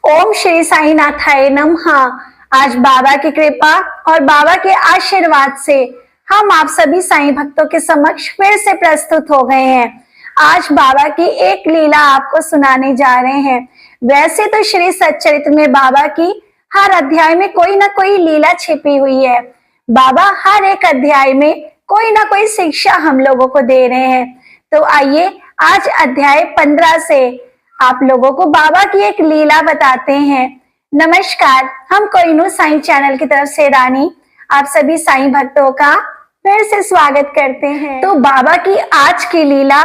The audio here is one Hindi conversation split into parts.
ओम श्री साई नाथाय नमः। आज बाबा की कृपा और बाबा के आशीर्वाद से हम आप सभी साईं भक्तों के समक्ष फिर से प्रस्तुत हो गए हैं। आज बाबा की एक लीला आपको सुनाने जा रहे हैं। वैसे तो श्री सच्चरित्र में बाबा की हर अध्याय में कोई ना कोई लीला छिपी हुई है। बाबा हर एक अध्याय में कोई ना कोई शिक्षा हम लोगों को दे रहे हैं। तो आइए आज अध्याय 15 से आप लोगों को बाबा की एक लीला बताते हैं। नमस्कार, हम कोहिनूर साईं चैनल की तरफ से रानी आप सभी साईं भक्तों का फिर से स्वागत करते हैं। तो बाबा की आज की लीला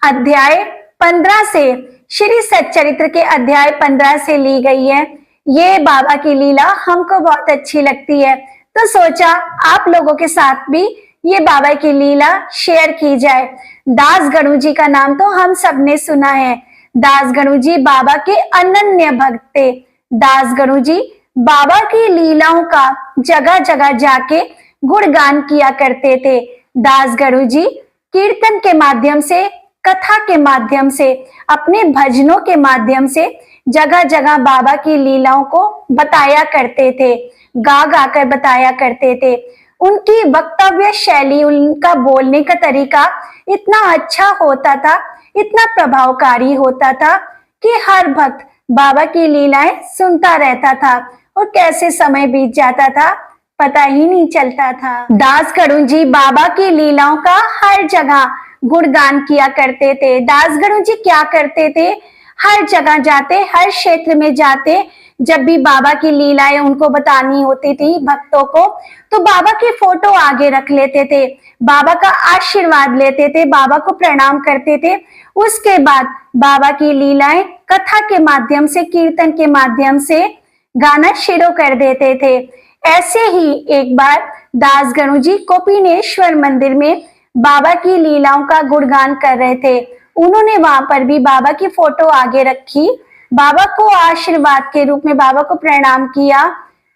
अध्याय 15 से, श्री सच्चरित्र के अध्याय 15 से ली गई है। ये बाबा की लीला हमको बहुत अच्छी लगती है, तो सोचा आप लोगों के साथ भी ये बाबा की लीला शेयर की जाए। दास गणु जी का नाम तो हम सबने सुना है। दास गणु जी बाबा के अनन्य भक्त थे। दास गणु जी बाबा की लीलाओं का जगह जगह जाके गुणगान किया करते थे। दास गणु जी कीर्तन के माध्यम से, कथा के माध्यम से, अपने भजनों के माध्यम से जगह जगह बाबा की लीलाओं को बताया करते थे, गा गा कर बताया करते थे। उनकी वक्तव्य शैली, उनका बोलने का तरीका इतना अच्छा होता था, इतना प्रभावकारी होता था कि हर भक्त बाबा की लीलाएं सुनता रहता था और कैसे समय बीत जाता था पता ही नहीं चलता था। दास गणु जी बाबा की लीलाओं का हर जगह गुणगान किया करते थे। दास गणु जी क्या करते थे, हर जगह जाते, हर क्षेत्र में जाते, जब भी बाबा की लीलाएं उनको बतानी होती थी भक्तों को, तो बाबा की फोटो आगे रख लेते थे, बाबा का आशीर्वाद लेते थे, बाबा को प्रणाम करते थे। उसके बाद बाबा की लीलाएं कथा के माध्यम से, कीर्तन के माध्यम से गाना शुरू कर देते थे। ऐसे ही एक बार दास गणु जी कोपिनेश्वर मंदिर में बाबा की लीलाओं का गुणगान कर रहे थे। उन्होंने वहां पर भी बाबा की फोटो आगे रखी, बाबा को आशीर्वाद के रूप में बाबा को प्रणाम किया,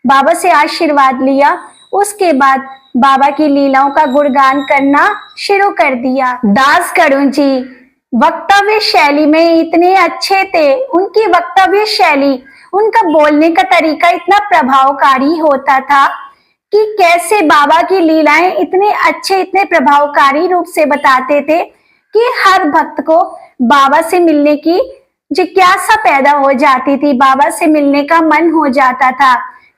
बाबा से आशीर्वाद लिया। उसके बाद बाबा की लीलाओं का गुणगान करना शुरू कर दिया। दास गणु जी वक्तव्य शैली में इतने अच्छे थे। उनकी वक्तव्य शैली, उनका बोलने का तरीका इतना प्रभावकारी होता था कि कैसे बाबा की लीलाएं इतने अच्छे, इतने प्रभावकारी रूप से बताते थे कि हर भक्त को बाबा से मिलने की जिज्ञासा पैदा हो जाती थी, बाबा से मिलने का मन हो जाता था।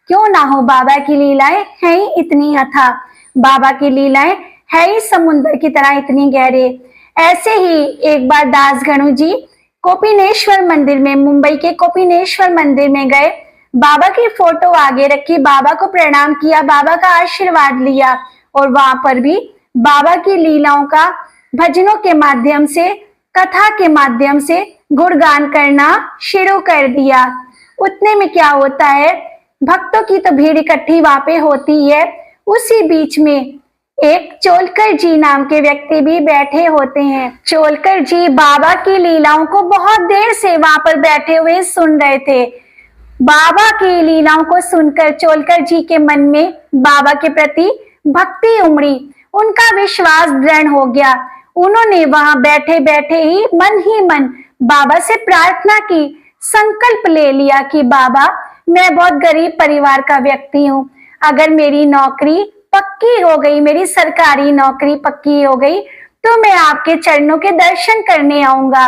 क्यों ना हो, बाबा की लीलाएं है ही इतनी अथाह, बाबा की लीलाएं है ही समुद्र की तरह इतनी गहरे। ऐसे ही एक बार दास गणु जी कोपिनेश्वर मंदिर में, मुंबई के कोपिनेश्वर मंदिर में गए, बाबा की फोटो आगे रखी, बाबा को प्रणाम किया, बाबा का आशीर्वाद लिया और वहां पर भी बाबा की लीलाओं का भजनों के माध्यम से, कथा के माध्यम से गुणगान करना शुरू कर दिया। उतने में क्या होता है, भक्तों की तो भीड़ इकट्ठी वहां पे होती है। उसी बीच में एक चोलकर जी नाम के व्यक्ति भी बैठे होते हैं। चोलकर जी बाबा की लीलाओं को बहुत देर से वहां पर बैठे हुए सुन रहे थे। बाबा की लीलाओं को सुनकर चोलकर जी के मन में बाबा के प्रति भक्ति उमड़ी, उनका विश्वास दृढ़ हो गया। उन्होंने वहां बैठे बैठे ही मन बाबा से प्रार्थना की, संकल्प ले लिया कि बाबा, मैं बहुत गरीब परिवार का व्यक्ति हूँ, अगर मेरी नौकरी पक्की हो गई, मेरी सरकारी नौकरी पक्की हो गई, तो मैं आपके चरणों के दर्शन करने आऊंगा,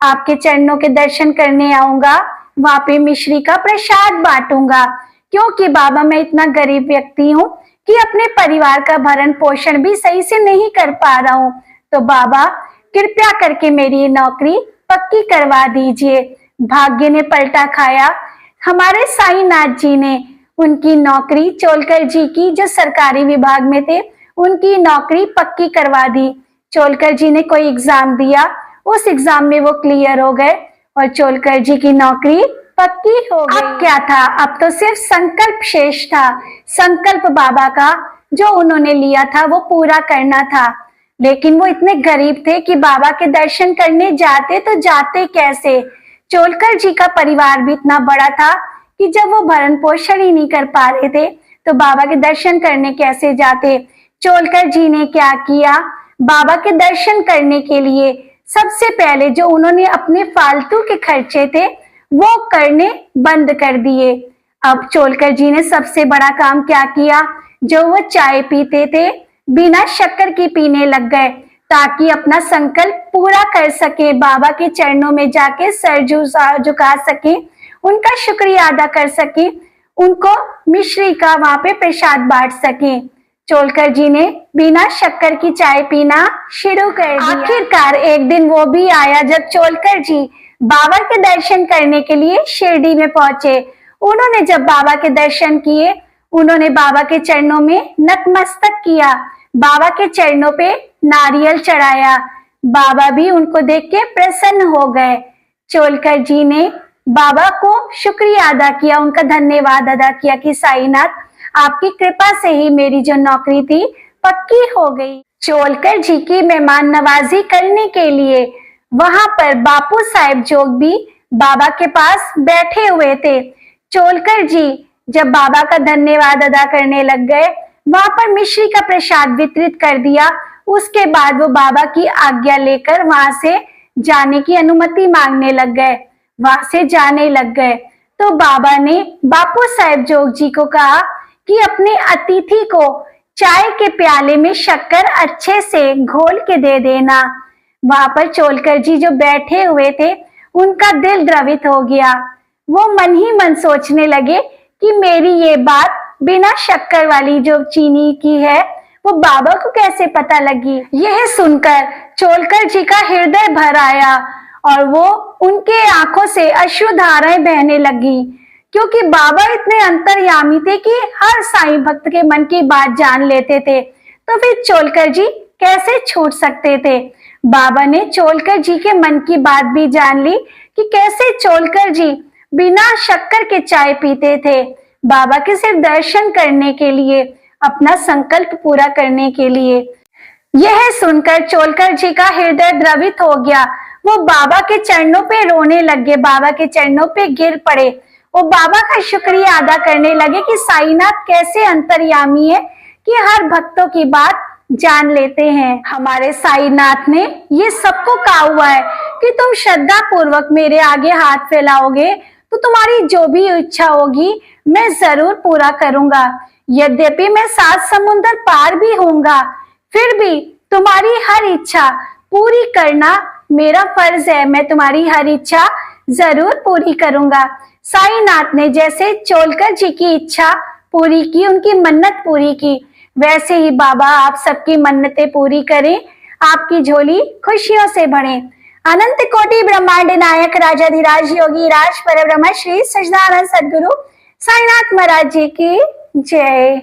आपके चरणों के दर्शन करने आऊंगा, वहां पे मिश्री का प्रसाद बांटूंगा। क्योंकि बाबा, मैं इतना गरीब व्यक्ति हूँ कि अपने परिवार का भरण पोषण भी सही से नहीं कर पा रहा हूँ, तो बाबा कृपया करके मेरी नौकरी पक्की करवा दीजिए। भाग्य ने पलटा खाया, हमारे साईनाथ जी ने उनकी नौकरी, चोलकर जी की जो सरकारी विभाग में थे, उनकी नौकरी पक्की करवा दी। चोलकर जी ने कोई एग्जाम दिया, उस एग्जाम में वो क्लियर हो गए और चोलकर जी की नौकरी पक्की हो गई। अब क्या था, अब तो सिर्फ संकल्प शेष था। संकल्प बाबा का जो उन्होंने लिया था वो पूरा करना था। लेकिन वो इतने गरीब थे कि बाबा के दर्शन करने जाते तो जाते कैसे। चोलकर जी का परिवार भी इतना बड़ा था कि जब वो भरण पोषण ही नहीं कर पा रहे थे तो बाबा के दर्शन करने कैसे जाते। चोलकर जी ने क्या किया, बाबा के दर्शन करने के लिए सबसे पहले जो उन्होंने अपने फालतू के खर्चे थे वो करने बंद कर दिए। अब चोलकर जी ने सबसे बड़ा काम क्या किया, जो वो चाय पीते थे बिना शक्कर की पीने लग गए, ताकि अपना संकल्प पूरा कर सके, बाबा के चरणों में जाके सर झुका सके, उनका शुक्रिया अदा कर सके, उनको मिश्री का वहां पे प्रसाद बांट सके। चोलकर जी ने बिना शक्कर की चाय पीना शुरू कर दिया। आखिरकार एक दिन वो भी आया जब चोलकर जी बाबा के दर्शन करने के लिए शिरडी में पहुंचे। उन्होंने जब बाबा के दर्शन किए, उन्होंने बाबा के चरणों में नतमस्तक किया, बाबा के चरणों पे नारियल चढ़ाया। बाबा भी उनको देख के प्रसन्न हो गए। चोलकर जी ने बाबा को शुक्रिया अदा किया, उनका धन्यवाद अदा किया कि साईनाथ, आपकी कृपा से ही मेरी जो नौकरी थी पक्की हो गई। चोलकर जी की मेहमान नवाजी करने के लिए वहां पर बापू साहेब जोग भी बाबा के पास बैठे हुए थे। चोलकर जी जब बाबा का धन्यवाद अदा करने लग गए, वहां पर मिश्री का प्रसाद वितरित कर दिया। उसके बाद वो बाबा की आज्ञा लेकर वहां से जाने की अनुमति मांगने लग गए, वहां से जाने लग गए। तो बाबा ने बापू साहेब जोग जी को कहा कि अपने अतिथि को चाय के प्याले में शक्कर अच्छे से घोल के दे देना। वहां पर चोलकर जी जो बैठे हुए थे, उनका दिल द्रवित हो गया। वो मन ही मन सोचने लगे कि मेरी ये बात बिना शक्कर वाली जो चीनी की है, वो बाबा को कैसे पता लगी। यह सुनकर चोलकर जी का हृदय भर आया और वो उनके आंखों से अश्रुधाराएं बहने लगी, क्योंकि बाबा इतने अंतर्यामी थे कि हर साईं भक्त के मन की बात जान लेते थे। तो फिर चोलकर जी कैसे छूट सकते थे। बाबा ने चोलकर जी के मन की बात भी जान ली कि कैसे चोलकर जी बिना शक्कर के चाय पीते थे, बाबा के सिर्फ दर्शन करने के लिए, अपना संकल्प पूरा करने के लिए। यह सुनकर चोलकर जी का हृदय द्रवित हो गया। वो बाबा के चरणों पे रोने लगे, बाबा के चरणों पे गिर पड़े। वो बाबा का शुक्रिया अदा करने लगे कि साईनाथ कैसे अंतर्यामी है कि हर भक्तों की बात जान लेते हैं। हमारे साईनाथ ने ये सबको कहा हुआ है कि तुम श्रद्धा पूर्वक मेरे आगे हाथ फैलाओगे तो तुम्हारी जो भी इच्छा होगी मैं जरूर पूरा करूंगा। यद्यपि मैं 7 समुंदर पार भी होऊंगा, फिर भी तुम्हारी हर इच्छा पूरी करना मेरा फर्ज है। मैं तुम्हारी हर इच्छा जरूर पूरी करूंगा। साईनाथ ने जैसे चोलकर जी की इच्छा पूरी की, उनकी मन्नत पूरी की, वैसे ही बाबा आप सबकी मन्नतें पूरी करें, आपकी झोली खुशियों से भरे। अनंत कोटि ब्रह्मांड नायक राजाधिराज योगी राज परब्रह्म श्री सच्चिदानंद सद्गुरु साईनाथ महाराज जी की जय।